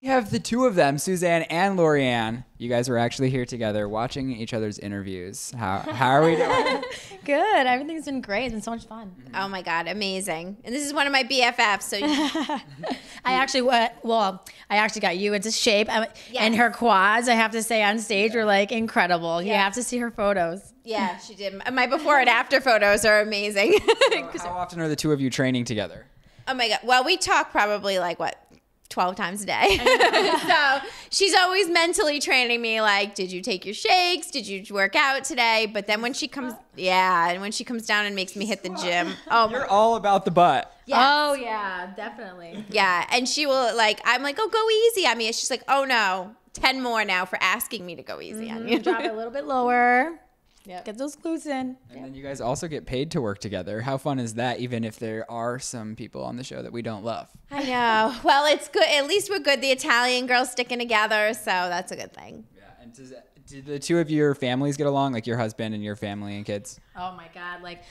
We have the two of them, Suzanne and Lorianne. You guys were actually here together watching each other's interviews. How are we doing? Good. Everything's been great. It's been so much fun. Oh my God, amazing. And this is one of my BFFs. So I actually got you into shape. And her quads, I have to say, on stage were like incredible. You have to see her photos. Yeah, she did. My before and after photos are amazing. How often are the two of you training together? Oh my God. Well, we talk probably 12 times a day. So she's always mentally training me like, did you take your shakes? Did you work out today? But then when she comes, and when she comes down and makes me hit the gym. Oh, you're all about the butt. Yes. Oh, yeah, definitely. Yeah. And she will I'm like, oh, go easy on me. And she's like, oh no, 10 more now for asking me to go easy on you. Drop it a little bit lower. Yep. Get those glutes in. And then you guys also get paid to work together. How fun is that, even if there are some people on the show that we don't love? I know. Well, it's good. At least we're good. The Italian girls sticking together, so that's a good thing. Yeah. And do the two of your families get along, like your husband and your family and kids? Oh, my God. Like,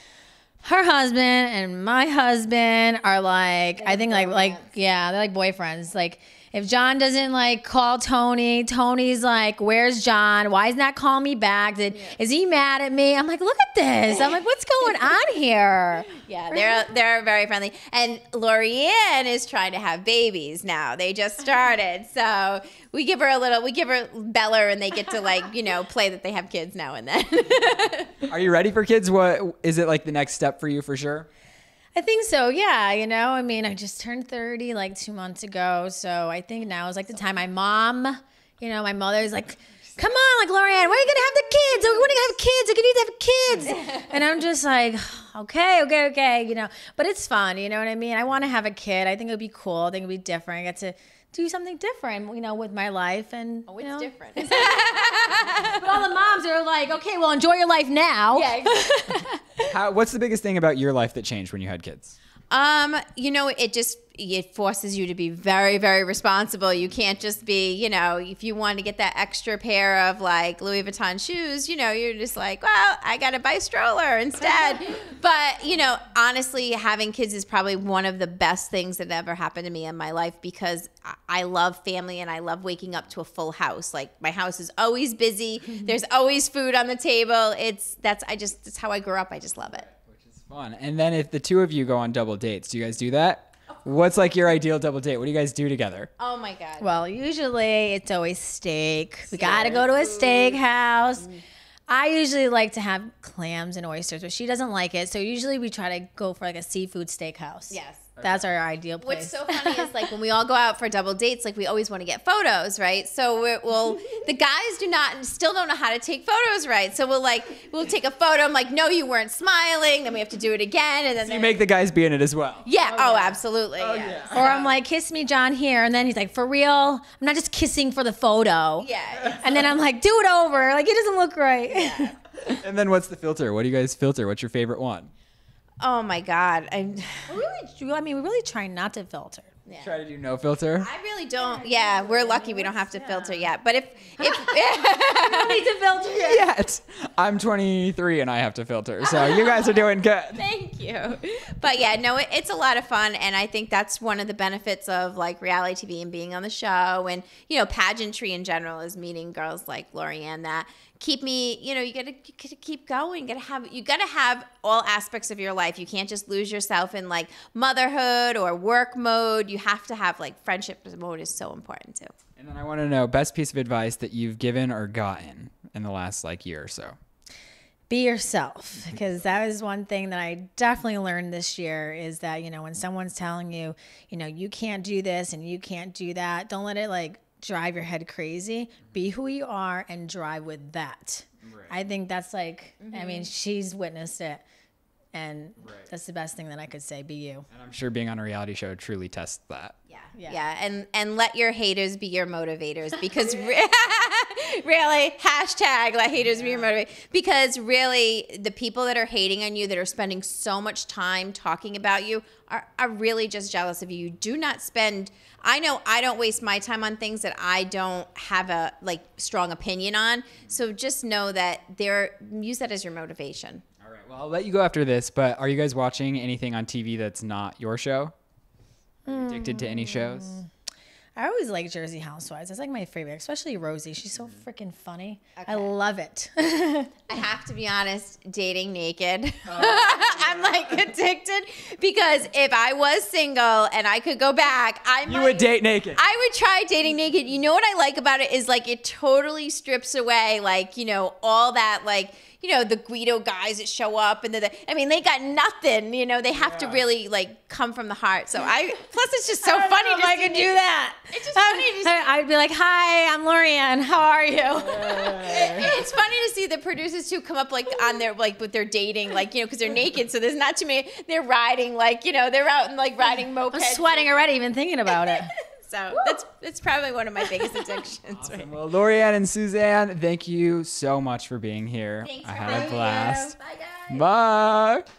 her husband and my husband are like, I think they're like boyfriends. Like, if John doesn't call Tony, Tony's like, where's John? Why isn't that calling me back? Is he mad at me? I'm like, look at this. I'm like, what's going on here? Yeah, they're very friendly. And Lorianne is trying to have babies now. They just started. So we give her Bella, and they get to play that they have kids now and then. Are you ready for kids? What is it the next step for you for sure? I think so, yeah. I mean, I just turned 30 2 months ago, so I think now is the time. My mom, my mother's like, come on, Lorianne, when are you going to have the kids? When are you going to have kids? You need to have kids. And I'm just like, okay. But it's fun, you know what I mean? I want to have a kid. I think it would be cool. I think it would be different. I get to do something different, with my life. And it's different. But all the moms are like, okay, well, enjoy your life now. Yeah, exactly. What's the biggest thing about your life that changed when you had kids? It forces you to be very, very responsible. You can't just be, if you want to get that extra pair of Louis Vuitton shoes, you're just like, well, I got to buy a stroller instead. But, honestly, having kids is probably one of the best things that ever happened to me in my life, because I love family and I love waking up to a full house. My house is always busy. There's always food on the table. That's how I grew up. I just love it. Fun. And then if the two of you go on double dates, do you guys do that? What's your ideal double date? What do you guys do together? Oh my God. Well, usually it's always steak. We got to go to a steak house. I usually like to have clams and oysters, but she doesn't like it. So usually we try to go for a seafood steakhouse. Yes. That's our ideal place. What's so funny is when we all go out for double dates, we always want to get photos, right? So the guys still don't know how to take photos right. So we'll take a photo. I'm like, no, you weren't smiling. Then we have to do it again, and then you make the guys be in it as well. Yeah. Oh, absolutely. Oh, yeah. Or I'm like, kiss me, John, here, and then he's like, for real? I'm not just kissing for the photo. Yeah. And then I'm like, do it over. It doesn't look right. Yeah. And then what's the filter? What do you guys filter? What's your favorite one? Oh my God. We really try not to filter. Yeah. Try to do no filter? I really don't. Yeah, we're lucky we don't have to filter yet. But if you don't need to filter yet. I'm 23 and I have to filter. So you guys are doing good. Thank you. But yeah, no, it's a lot of fun. And I think that's one of the benefits of reality TV and being on the show. And, pageantry in general is meeting girls like Lorianne that keep me, you gotta keep going. You gotta have all aspects of your life. You can't just lose yourself in motherhood or work mode. You have to have friendship mode is so important too. And then I want to know best piece of advice that you've given or gotten in the last year or so. Be yourself, because that is one thing that I definitely learned this year is that, when someone's telling you, you can't do this and you can't do that, don't let it drive your head crazy. Be who you are and drive with that. Right. I think that's I mean, she's witnessed it. And that's the best thing that I could say, be you. And I'm sure being on a reality show truly tests that. Yeah. And let your haters be your motivators, because really, hashtag let haters be your motivators, because really the people that are hating on you, that are spending so much time talking about you, are really just jealous of you. You do not spend, I know I don't waste my time on things that I don't have a strong opinion on. So just know that use that as your motivation. All right. Well, I'll let you go after this, but are you guys watching anything on TV that's not your show? Are you addicted to any shows? I always like Jersey Housewives. That's like my favorite, especially Rosie. She's so freaking funny. Okay. I love it. I have to be honest, dating naked. I'm like addicted because if I was single and I could go back, You would date naked. I would try dating naked. You know what I like about it is like it totally strips away like, you know, all that like, you know, the Guido guys that show up and I mean, they got nothing, you know, they have to really like come from the heart. So plus it's just so funny if I could do that. It's just funny to see. I'd be like, hi, I'm Lorianne. How are you? It's funny to see the producers too come up like on their like with their dating, like, you know, because they're naked, so there's not too many. They're riding like, you know, they're out and like riding mopeds. I'm sweating already even thinking about it. So that's probably one of my biggest addictions. Awesome. Right? Well, Lorianne and Suzanne, thank you so much for being here. Thanks I for had a having blast. me. Bye, guys. Bye.